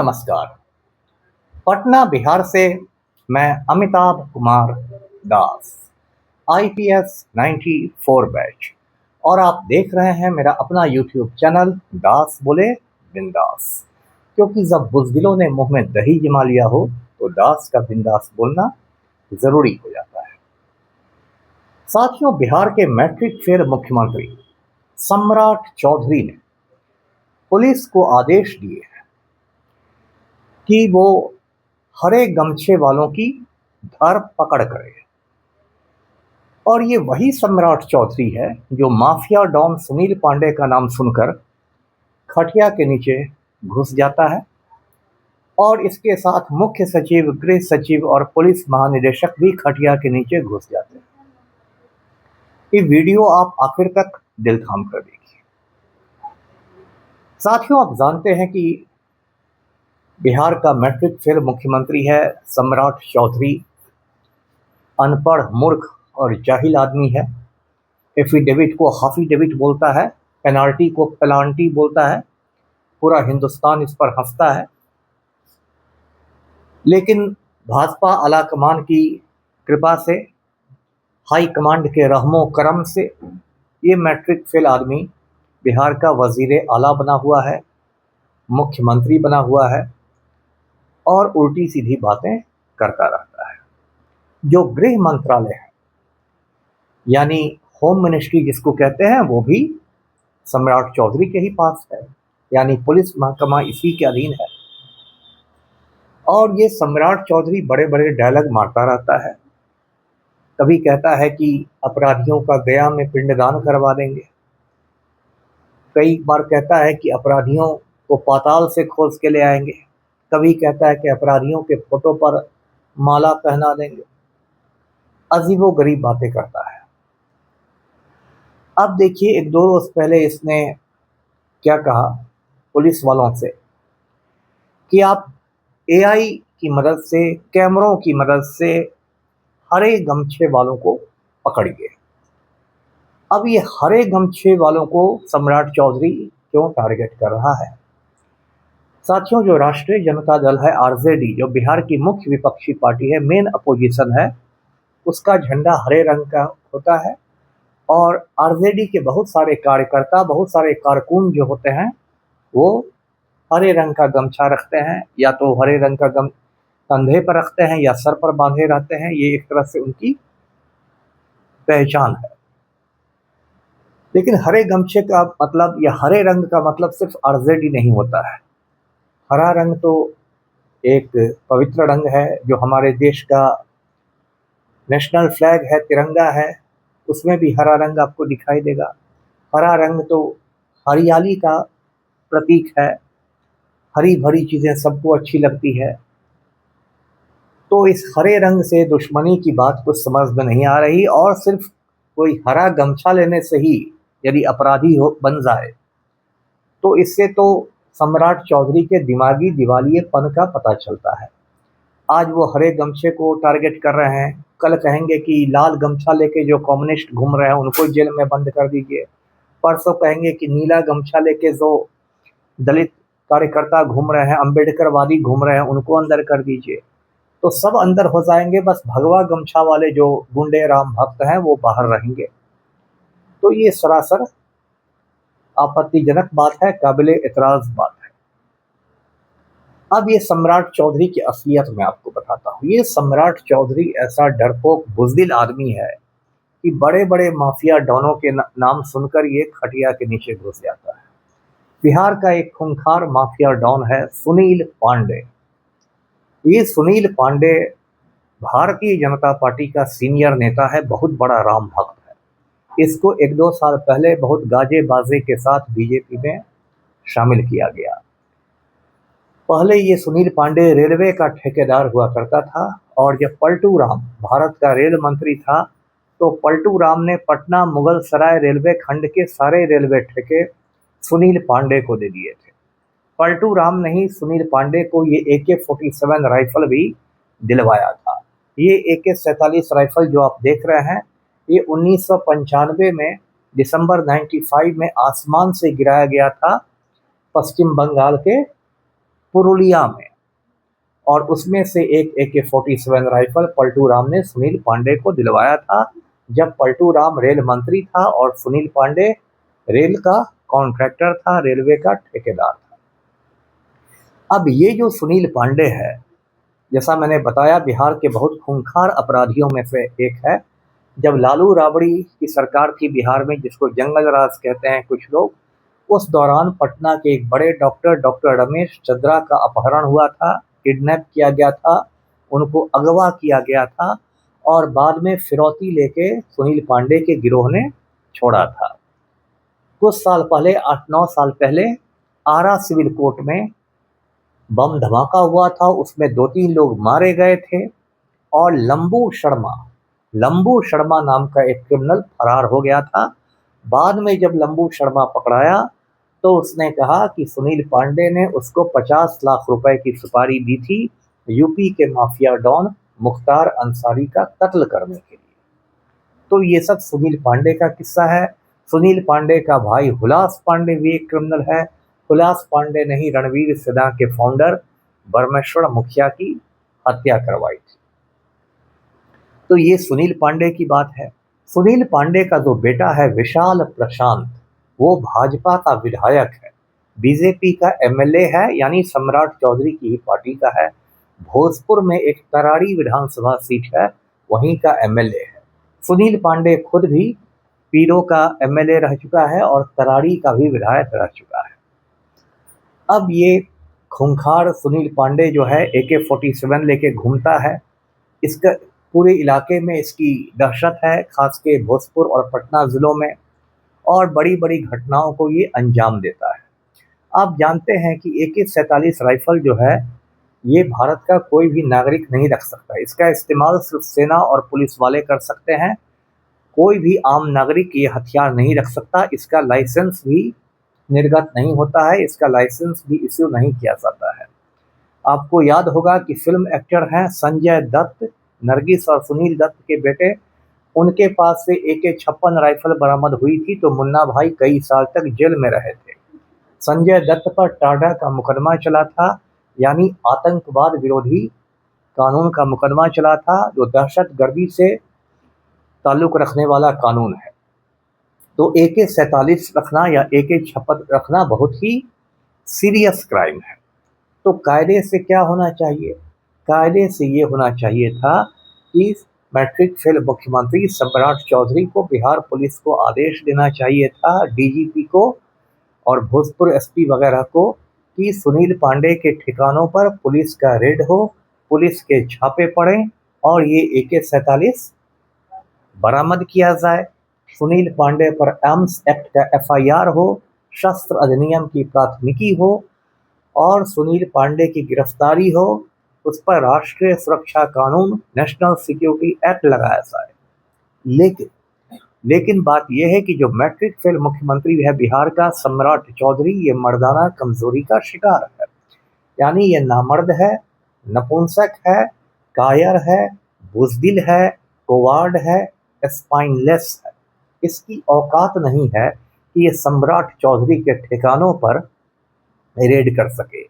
नमस्कार। पटना बिहार से मैं अमिताभ कुमार दास, आईपीएस 94 बैच, और आप देख रहे हैं मेरा अपना यूट्यूब चैनल दास बोले बिंदास। क्योंकि जब बुज़दिलों ने मुंह में दही जमा लिया हो तो दास का बिंदास बोलना जरूरी हो जाता है। साथियों, बिहार के मैट्रिक फेल मुख्यमंत्री सम्राट चौधरी ने पुलिस को आदेश दिए कि वो हरे गमछे वालों की धरपकड़ करे। और ये वही सम्राट चौधरी है जो माफिया डॉन सुनील पांडे का नाम सुनकर खटिया के नीचे घुस जाता है, और इसके साथ मुख्य सचिव, गृह सचिव और पुलिस महानिदेशक भी खटिया के नीचे घुस जाते हैं। ये वीडियो आप आखिर तक दिल थाम कर देखिए। साथियों, आप जानते हैं कि बिहार का मैट्रिक फेल मुख्यमंत्री है सम्राट चौधरी। अनपढ़, मूर्ख और जाहिल आदमी है। एफिडेविट को हाफिडेविट बोलता है, पेनाल्टी को पेलांटी बोलता है। पूरा हिंदुस्तान इस पर हंसता है। लेकिन भाजपा आलाकमान की कृपा से, हाई कमांड के रहमो करम से, ये मैट्रिक फेल आदमी बिहार का वजीर आला बना हुआ है, मुख्यमंत्री बना हुआ है, और उल्टी सीधी बातें करता रहता है। जो गृह मंत्रालय है, यानी होम मिनिस्ट्री जिसको कहते हैं, वो भी सम्राट चौधरी के ही पास है, यानी पुलिस महकमा इसी के अधीन है। और ये सम्राट चौधरी बड़े बड़े डायलॉग मारता रहता है। कभी कहता है कि अपराधियों का गया में पिंडदान करवा देंगे, कई बार कहता है कि अपराधियों को पाताल से खोज के ले आएंगे, कभी कहता है कि अपराधियों के फोटो पर माला पहना देंगे। अजीबो गरीब बातें करता है। अब देखिए, एक दो रोज पहले इसने क्या कहा पुलिस वालों से कि आप एआई की मदद से, कैमरों की मदद से हरे गमछे वालों को पकड़िए। अब ये हरे गमछे वालों को सम्राट चौधरी क्यों टारगेट कर रहा है? साथियों, जो राष्ट्रीय जनता दल है आरजेडी, जो बिहार की मुख्य विपक्षी पार्टी है, मेन अपोजिशन है, उसका झंडा हरे रंग का होता है। और आरजेडी के बहुत सारे कार्यकर्ता, बहुत सारे कारकुन जो होते हैं, वो हरे रंग का गमछा रखते हैं, या तो हरे रंग का गम कंधे पर रखते हैं या सर पर बांधे रहते हैं। ये एक तरह से उनकी पहचान है। लेकिन हरे गमछे का मतलब, या हरे रंग का मतलब सिर्फ आरजेडी नहीं होता है। हरा रंग तो एक पवित्र रंग है, जो हमारे देश का नेशनल फ्लैग है, तिरंगा है, उसमें भी हरा रंग आपको दिखाई देगा। हरा रंग तो हरियाली का प्रतीक है, हरी भरी चीज़ें सबको अच्छी लगती है। तो इस हरे रंग से दुश्मनी की बात कुछ समझ में नहीं आ रही, और सिर्फ कोई हरा गमछा लेने से ही यदि अपराधी हो बन जाए, तो इससे तो सम्राट चौधरी के दिमागी दिवालियेपन का पता चलता है। आज वो हरे गमछे को टारगेट कर रहे हैं, कल कहेंगे कि लाल गमछा लेके जो कम्युनिस्ट घूम रहे हैं उनको जेल में बंद कर दीजिए, परसों कहेंगे कि नीला गमछा लेके जो दलित कार्यकर्ता घूम रहे हैं, अम्बेडकरवादी घूम रहे हैं, उनको अंदर कर दीजिए। तो सब अंदर हो जाएंगे, बस भगवा गमछा वाले जो गुंडे राम भक्त हैं वो बाहर रहेंगे। तो ये सरासर आपत्तिजनक बात है, काबिले एतराज बात है। अब ये सम्राट चौधरी की असलियत मैं आपको बताता हूँ। ये सम्राट चौधरी ऐसा डरपोक बुज़दिल आदमी है कि बड़े बड़े माफिया डॉनों के नाम सुनकर ये खटिया के नीचे घुस जाता है। बिहार का एक खूंखार माफिया डॉन है सुनील पांडे। ये सुनील पांडे भारतीय जनता पार्टी का सीनियर नेता है, बहुत बड़ा राम भक्त है। इसको एक दो साल पहले बहुत गाजे बाजे के साथ बीजेपी में शामिल किया गया। पहले ये सुनील पांडे रेलवे का ठेकेदार हुआ करता था, और जब पलटू राम भारत का रेल मंत्री था, तो पलटू राम ने पटना मुगल सराय रेलवे खंड के सारे रेलवे ठेके सुनील पांडे को दे दिए थे। पलटू राम ने ही सुनील पांडे को ये AK-47 राइफल भी दिलवाया था। ये AK-47 राइफल जो आप देख रहे हैं, ये 1995 में दिसंबर 95 में आसमान से गिराया गया था पश्चिम बंगाल के पुरुलिया में, और उसमें से एक AK-47 राइफल पलटू राम ने सुनील पांडे को दिलवाया था, जब पलटू राम रेल मंत्री था और सुनील पांडे रेल का कॉन्ट्रैक्टर था, रेलवे का ठेकेदार था। अब ये जो सुनील पांडे है, जैसा मैंने बताया, बिहार के बहुत खूंखार अपराधियों में से एक है। जब लालू राबड़ी की सरकार थी बिहार में, जिसको जंगल राज कहते हैं कुछ लोग, उस दौरान पटना के एक बड़े डॉक्टर रमेश चंद्रा का अपहरण हुआ था, किडनैप किया गया था, उनको अगवा किया गया था और बाद में फिरौती लेके सुनील पांडे के गिरोह ने छोड़ा था। कुछ साल पहले, 8-9 साल पहले, आरा सिविल कोर्ट में बम धमाका हुआ था, उसमें 2-3 लोग मारे गए थे और लंबू शर्मा नाम का एक क्रिमिनल फरार हो गया था। बाद में जब लंबू शर्मा पकड़ाया तो उसने कहा कि सुनील पांडे ने उसको 50 लाख रुपए की सुपारी दी थी यूपी के माफिया डॉन मुख्तार अंसारी का कत्ल करने के लिए। तो ये सब सुनील पांडे का किस्सा है। सुनील पांडे का भाई हुलास पांडे भी एक क्रिमिनल है। हुलास पांडे ने ही रणवीर सिन्हा के फाउंडर परमेश्वर मुखिया की हत्या करवाई थी। तो ये सुनील पांडे की बात है। सुनील पांडे का जो बेटा है विशाल प्रशांत, वो भाजपा का विधायक है, बीजेपी का MLA है, यानी सम्राट चौधरी की ही पार्टी का है। भोजपुर में एक तराड़ी विधानसभा सीट है, वहीं का MLA है। सुनील पांडे खुद भी पीरो का MLA रह चुका है और तराड़ी का भी विधायक रह चुका है। अब ये खूंखार सुनील पांडे जो है AK-47 लेके घूमता है। इसका पूरे इलाके में इसकी दहशत है, खास के भोजपुर और पटना ज़िलों में, और बड़ी बड़ी घटनाओं को ये अंजाम देता है। आप जानते हैं कि AK-47 राइफल जो है, ये भारत का कोई भी नागरिक नहीं रख सकता। इसका इस्तेमाल सिर्फ सेना और पुलिस वाले कर सकते हैं। कोई भी आम नागरिक ये हथियार नहीं रख सकता। इसका लाइसेंस भी निर्गत नहीं होता है, इसका लाइसेंस भी इश्यू नहीं किया जाता है। आपको याद होगा कि फिल्म एक्टर हैं संजय दत्त, नरगिस और सुनील दत्त के बेटे, उनके पास से AK-56 राइफल बरामद हुई थी तो मुन्ना भाई कई साल तक जेल में रहे थे। संजय दत्त पर टाडा का मुकदमा चला था, यानी आतंकवाद विरोधी कानून का मुकदमा चला था, जो दहशतगर्दी से ताल्लुक रखने वाला कानून है। तो AK-47 रखना या AK-56 रखना बहुत ही सीरियस क्राइम है। तो कायदे से क्या होना चाहिए? कायदे से ये होना चाहिए था कि मैट्रिक फेल मुख्यमंत्री सम्राट चौधरी को बिहार पुलिस को आदेश देना चाहिए था, DGP को और भोजपुर SP वगैरह को, कि सुनील पांडे के ठिकानों पर पुलिस का रेड हो, पुलिस के छापे पड़ें और ये AK-47 बरामद किया जाए। सुनील पांडे पर आर्म्स एक्ट का FIR हो, शस्त्र अधिनियम की प्राथमिकी हो और सुनील पांडे की गिरफ्तारी हो, उस पर राष्ट्रीय सुरक्षा कानून नेशनल सिक्योरिटी एक्ट लगाया जाए। लेकिन बात यह है कि जो मैट्रिक फेल मुख्यमंत्री है बिहार का सम्राट चौधरी, ये मर्दाना कमजोरी का शिकार है। यानी ये नामर्द है, नपुंसक है, कायर है, बुजदिल है, कोवार्ड है, स्पाइनलेस है। इसकी औकात नहीं है कि ये सम्राट चौधरी के ठिकानों पर रेड कर सके,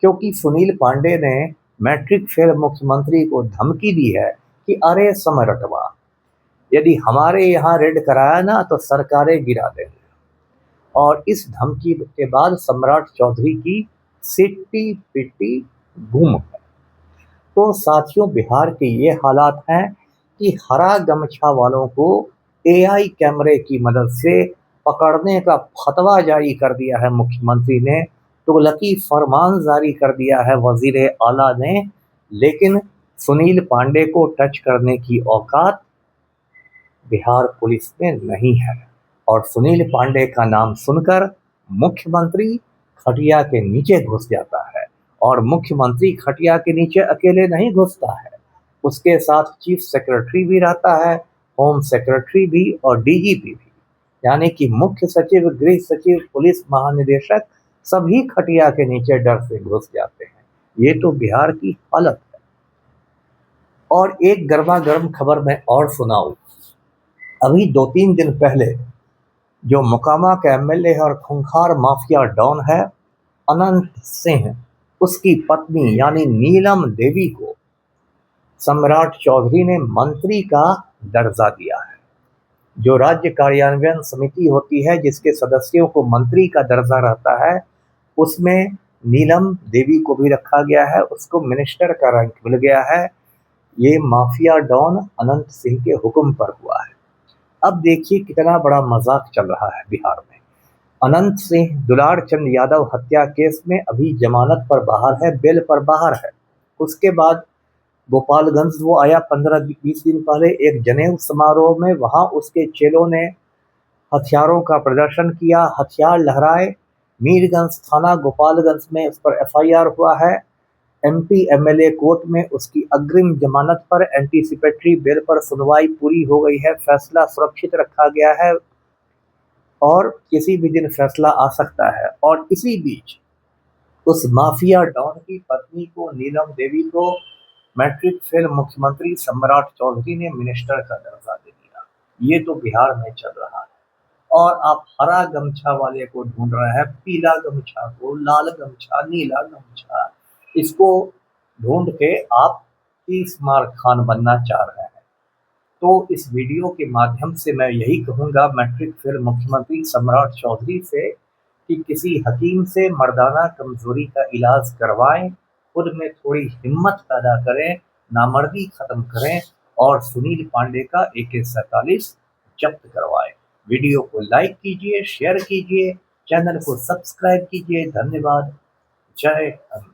क्योंकि सुनील पांडे ने मैट्रिक फेल मुख्यमंत्री को धमकी दी है कि अरे समरटवा, यदि हमारे यहाँ रेड कराया ना तो सरकारें गिरा देंगे। और इस धमकी के बाद सम्राट चौधरी की सिट्टी पिट्टी गुम है। तो साथियों, बिहार के ये हालात हैं कि हरा गमछा वालों को AI कैमरे की मदद से पकड़ने का फतवा जारी कर दिया है मुख्यमंत्री ने, तुगलकी फरमान जारी कर दिया है वजीर आला ने, लेकिन सुनील पांडे को टच करने की औकात बिहार पुलिस में नहीं है। और सुनील पांडे का नाम सुनकर मुख्यमंत्री खटिया के नीचे घुस जाता है। और मुख्यमंत्री खटिया के नीचे अकेले नहीं घुसता है, उसके साथ चीफ सेक्रेटरी भी रहता है, होम सेक्रेटरी भी और DGP भी, यानी कि मुख्य सचिव, गृह सचिव, पुलिस महानिदेशक सभी खटिया के नीचे डर से घुस जाते हैं। ये तो बिहार की हालत है। और एक गर्मा गर्म खबर मैं और सुनाऊं। अभी 2-3 दिन पहले जो मोकामा का MLA और खूंखार माफिया डॉन है अनंत सिंह, उसकी पत्नी यानी नीलम देवी को सम्राट चौधरी ने मंत्री का दर्जा दिया है। जो राज्य कार्यान्वयन समिति होती है जिसके सदस्यों को मंत्री का दर्जा रहता है, उसमें नीलम देवी को भी रखा गया है, उसको मिनिस्टर का रैंक मिल गया है। ये माफिया डॉन अनंत सिंह के हुक्म पर हुआ है। अब देखिए कितना बड़ा मजाक चल रहा है बिहार में। अनंत सिंह दुलार चंद यादव हत्या केस में अभी जमानत पर बाहर है, बेल पर बाहर है। उसके बाद गोपालगंज वो आया 15-20 दिन पहले एक जनेऊ समारोह में, वहां उसके चेलों ने हथियारों का प्रदर्शन किया, हथियार लहराए। मीरगंज थाना गोपालगंज में उस पर एफआईआर हुआ है। एमपी एमएलए कोर्ट में उसकी अग्रिम जमानत पर एंटीसिपेटरी बेल पर सुनवाई पूरी हो गई है, फैसला सुरक्षित रखा गया है और किसी भी दिन फैसला आ सकता है। और इसी बीच उस माफिया डॉन की पत्नी को, नीलम देवी को, मैट्रिक फेल मुख्यमंत्री सम्राट चौधरी ने मिनिस्टर का दर्जा दे दिया। ये तो बिहार में चल रहा है। और आप हरा गमछा वाले को ढूंढ रहे हैं, पीला गमछा को, लाल गमछा, नीला गमछा, इसको ढूंढ के आप 30 मार खान बनना चाह रहे हैं। तो इस वीडियो के माध्यम से मैं यही कहूँगा मैट्रिक फेल मुख्यमंत्री सम्राट चौधरी से कि किसी हकीम से मर्दाना कमजोरी का इलाज करवाएं, खुद में थोड़ी हिम्मत पैदा करें, नामर्दी खत्म करें और सुनील पांडे का AK-47 जब्त करवाएं। वीडियो को लाइक कीजिए, शेयर कीजिए, चैनल को सब्सक्राइब कीजिए। धन्यवाद। जय हिंद।